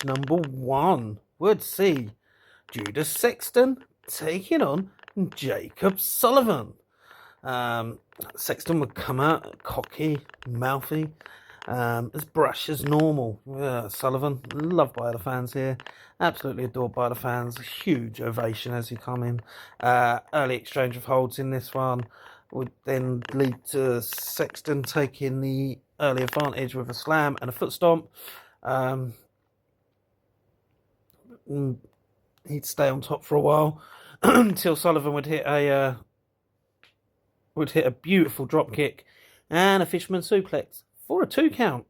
number 1 would see Judas Sexton taking on Jacob Sullivan. Sexton would come out cocky, mouthy, as brash as normal. Sullivan, loved by the fans here, absolutely adored by the fans. Huge ovation as he come in. Early exchange of holds in this one would then lead to Sexton taking the early advantage with a slam and a foot stomp. He'd stay on top for a while until Sullivan would hit a beautiful drop kick and a fisherman suplex for a 2 count.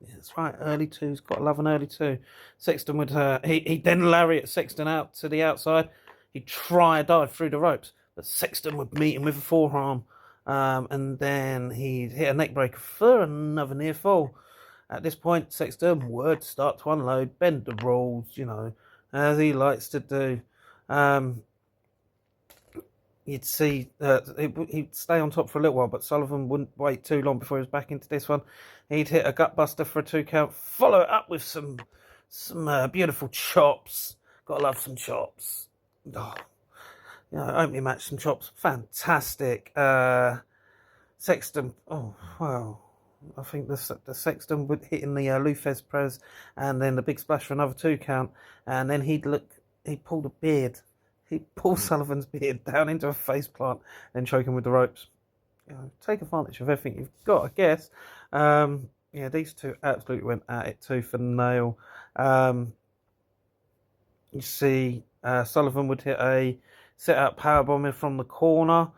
Yeah, that's right, early 2s, gotta love an early 2. Sexton would he'd then lariat Sexton out to the outside. He'd try a dive through the ropes, but Sexton would meet him with a forearm, and then he'd hit a neck breaker for another near fall. At this point, Sexton would start to unload, bend the rules, as he likes to do. You'd see he'd stay on top for a little while, but Sullivan wouldn't wait too long before he was back into this one. He'd hit a gutbuster for a 2 count, follow it up with some beautiful chops. Gotta love some chops. Opening match, some chops, fantastic. Sexton, oh wow, I think the Sexton would hit in the Lufez press, and then the big splash for another 2 count, and then he'd pull the beard. He'd pull Sullivan's beard down into a face plant and choke him with the ropes. Take advantage of everything you've got, I guess. These two absolutely went at it tooth and nail. You see, Sullivan would hit a set-out powerbomb from the corner.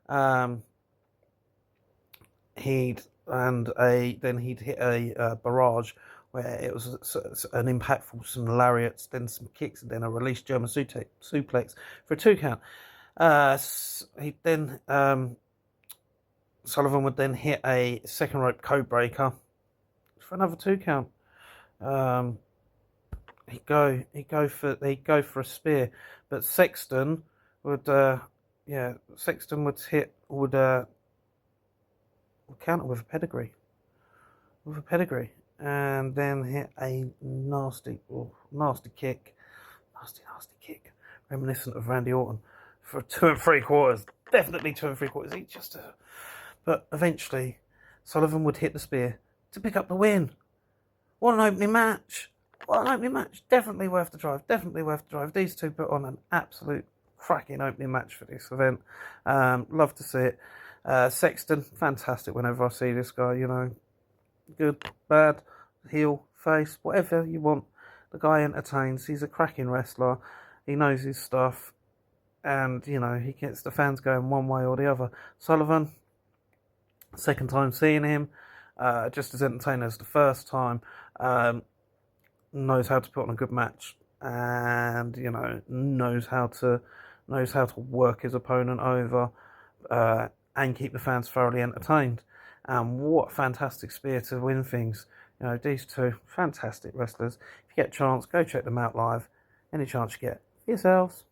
Then he'd hit a barrage where it was an impactful, some lariats, then some kicks, and then a released German suplex for a 2 count. Sullivan would then hit a second rope code breaker for another 2 count. He'd go for a spear, but Sexton would counter with a pedigree. And then hit a nasty kick, reminiscent of Randy Orton, for 2 3/4. Definitely 2 3/4. But eventually, Sullivan would hit the spear to pick up the win. What an opening match! Definitely worth the drive. These two put on an absolute cracking opening match for this event. Love to see it. Sexton, fantastic whenever I see this guy, good, bad, heel, face, whatever you want. The guy entertains. He's a cracking wrestler. He knows his stuff. And, he gets the fans going one way or the other. Sullivan, second time seeing him, just as entertaining as the first time. Knows how to put on a good match. And, knows how to work his opponent over. And keep the fans thoroughly entertained. And what a fantastic spear to win things. These two fantastic wrestlers. If you get a chance, go check them out live. Any chance you get, for yourselves.